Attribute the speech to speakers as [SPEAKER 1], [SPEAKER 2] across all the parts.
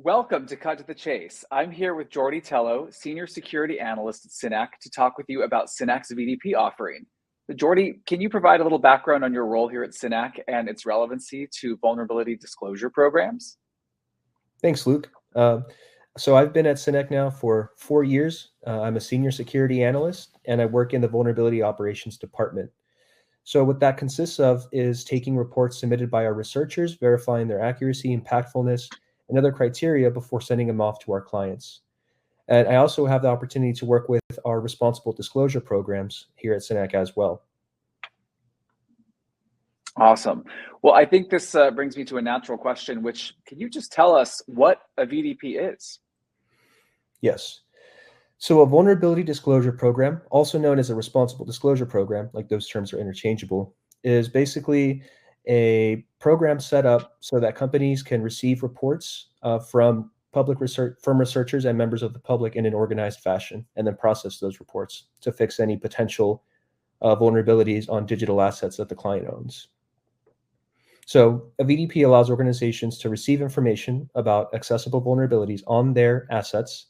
[SPEAKER 1] Welcome to Cut to the Chase. I'm here with Jordy Tello, Senior Security Analyst at Synack, to talk with you about Synack's VDP offering. Jordy, can you provide a little background on your role here at Synack and its relevancy to vulnerability disclosure programs?
[SPEAKER 2] Thanks, Luke. So I've been at Synack now for 4 years. I'm a Senior Security Analyst, and I work in the Vulnerability Operations Department. So what that consists of is taking reports submitted by our researchers, verifying their accuracy, impactfulness, and other criteria before sending them off to our clients. And I also have the opportunity to work with our responsible disclosure programs here at Synack as well.
[SPEAKER 1] Awesome. Well, I think this brings me to a natural question, which can you just tell us what a VDP is?
[SPEAKER 2] Yes. So a vulnerability disclosure program, also known as a responsible disclosure program, like those terms are interchangeable, is basically a program set up so that companies can receive reports from researchers and members of the public in an organized fashion, and then process those reports to fix any potential vulnerabilities on digital assets that the client owns. So a VDP allows organizations to receive information about accessible vulnerabilities on their assets,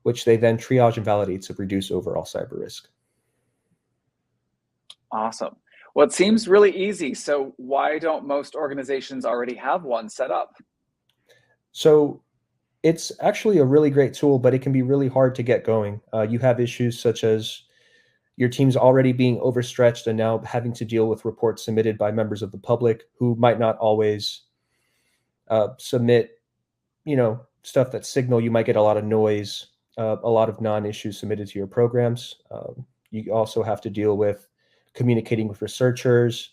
[SPEAKER 2] which they then triage and validate to reduce overall cyber risk.
[SPEAKER 1] Awesome. Well, it seems really easy. So why don't most organizations already have one set up?
[SPEAKER 2] So it's actually a really great tool, but it can be really hard to get going. You have issues such as your team's already being overstretched and now having to deal with reports submitted by members of the public who might not always submit, stuff that signal. You might get a lot of noise, a lot of non-issues submitted to your programs. You also have to deal with communicating with researchers,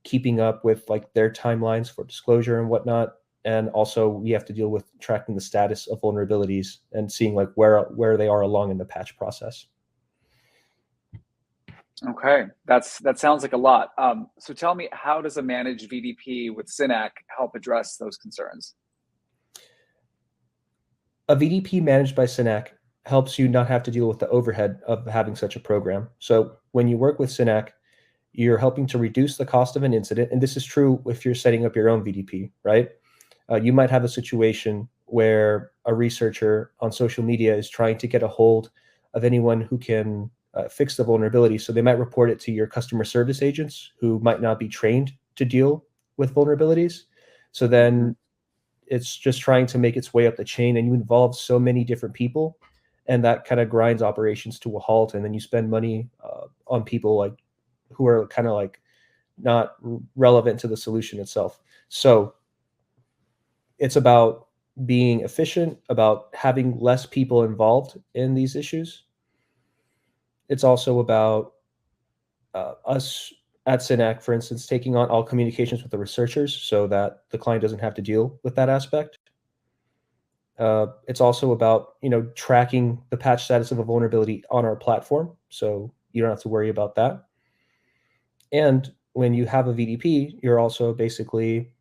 [SPEAKER 2] keeping up with their timelines for disclosure and whatnot. And also we have to deal with tracking the status of vulnerabilities and seeing where they are along in the patch process.
[SPEAKER 1] Okay, that sounds like a lot. So tell me, how does a managed VDP with Synack help address those concerns?
[SPEAKER 2] A VDP managed by Synack helps you not have to deal with the overhead of having such a program. So when you work with Synack, you're helping to reduce the cost of an incident. And this is true if you're setting up your own VDP, right? You might have a situation where a researcher on social media is trying to get a hold of anyone who can fix the vulnerability. So they might report it to your customer service agents who might not be trained to deal with vulnerabilities. So then it's just trying to make its way up the chain, and you involve so many different people, and that kind of grinds operations to a halt. And then you spend money on people who are kind of not relevant to the solution itself. So it's about being efficient, about having less people involved in these issues. It's also about us at Synack, for instance, taking on all communications with the researchers so that the client doesn't have to deal with that aspect. It's also about tracking the patch status of a vulnerability on our platform, so you don't have to worry about that. And when you have a VDP, you're also basically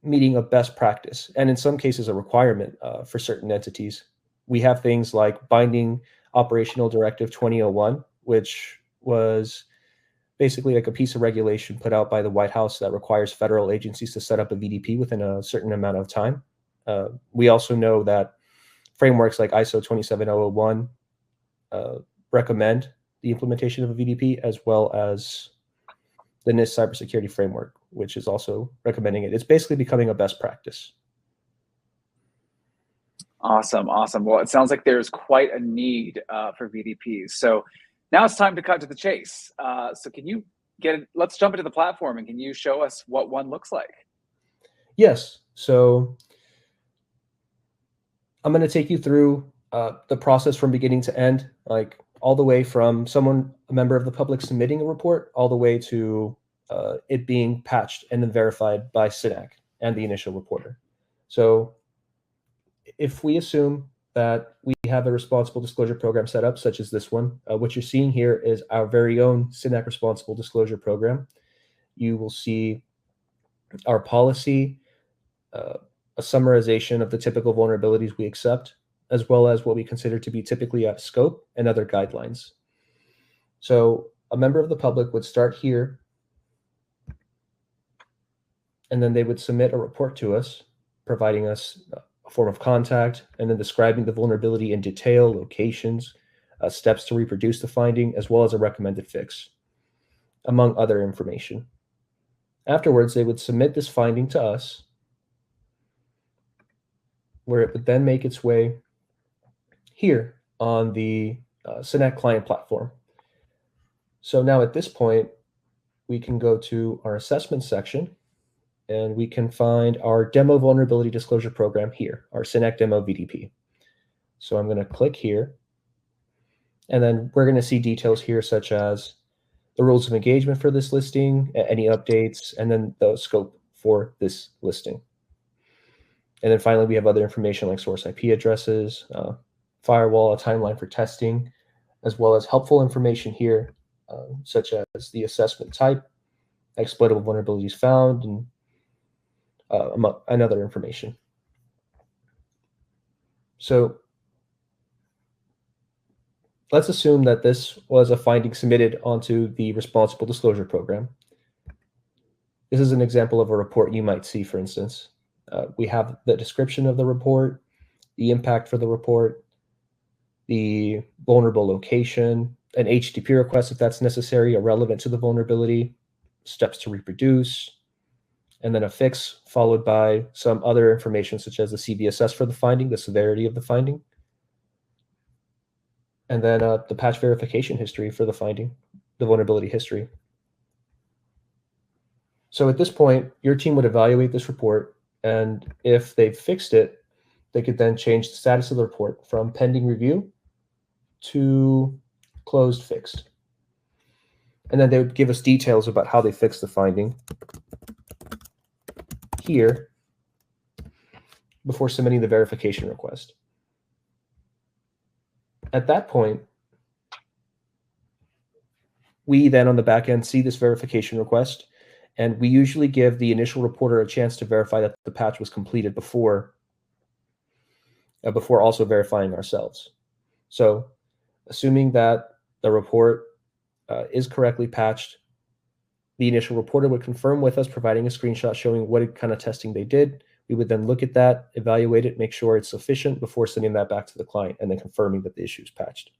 [SPEAKER 2] meeting a best practice, and in some cases a requirement for certain entities. We have things like Binding Operational Directive 2001, which was basically a piece of regulation put out by the White House that requires federal agencies to set up a VDP within a certain amount of time. We also know that frameworks like ISO 27001 recommend the implementation of a VDP, as well as the NIST cybersecurity framework, which is also recommending it. It's basically becoming a best practice.
[SPEAKER 1] Awesome. Well, it sounds like there's quite a need for VDPs. So now it's time to cut to the chase. So let's jump into the platform, and can you show us what one looks like?
[SPEAKER 2] Yes. So I'm going to take you through the process from beginning to end, all the way from a member of the public submitting a report, all the way to it being patched and then verified by Synack and the initial reporter. So if we assume that we have a responsible disclosure program set up, such as this one, what you're seeing here is our very own Synack responsible disclosure program. You will see our policy, a summarization of the typical vulnerabilities we accept, as well as what we consider to be typically out of scope and other guidelines. So a member of the public would start here and then they would submit a report to us, providing us a form of contact, and then describing the vulnerability in detail, locations, steps to reproduce the finding, as well as a recommended fix, among other information. Afterwards, they would submit this finding to us, where it would then make its way here on the Synack client platform. So now at this point, we can go to our assessment section, and we can find our demo vulnerability disclosure program here, our Synack Demo VDP. So I'm going to click here, and then we're going to see details here such as the rules of engagement for this listing, any updates, and then the scope for this listing. And then finally, we have other information like source IP addresses, firewall, a timeline for testing, as well as helpful information here, such as the assessment type, exploitable vulnerabilities found, and other information. So let's assume that this was a finding submitted onto the responsible disclosure program. This is an example of a report you might see, for instance. We have the description of the report, the impact for the report, the vulnerable location, an HTTP request if that's necessary or relevant to the vulnerability, steps to reproduce, and then a fix followed by some other information such as the CVSS for the finding, the severity of the finding, and then the patch verification history for the finding, the vulnerability history. So at this point, your team would evaluate this report, and if they've fixed it, they could then change the status of the report from pending review to closed fixed. And then they would give us details about how they fixed the finding here before submitting the verification request. At that point, we then on the back end see this verification request, and we usually give the initial reporter a chance to verify that the patch was completed before also verifying ourselves. So assuming that the report is correctly patched, the initial reporter would confirm with us, providing a screenshot showing what kind of testing they did. We would then look at that, evaluate it, make sure it's sufficient before sending that back to the client and then confirming that the issue is patched.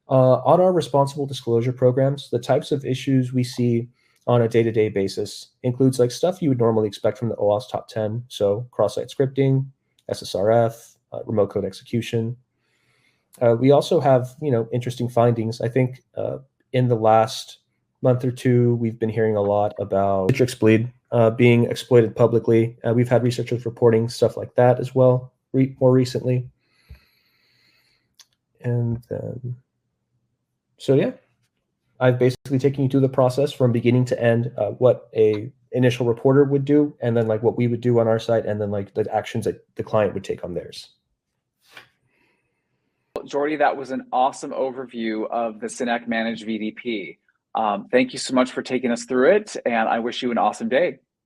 [SPEAKER 2] On our responsible disclosure programs, the types of issues we see on a day-to-day basis includes like stuff you would normally expect from the OWASP top 10. So cross-site scripting, SSRF, remote code execution. We also have, interesting findings. I think in the last month or two, we've been hearing a lot about Citrix bleed being exploited publicly. We've had researchers reporting stuff like that as well more recently. And then, so yeah, I've basically taken you through the process from beginning to end, what a initial reporter would do, and then like what we would do on our side, and then like the actions that the client would take on theirs.
[SPEAKER 1] Jordy, that was an awesome overview of the Synack Managed VDP. Thank you so much for taking us through it, and I wish you an awesome day.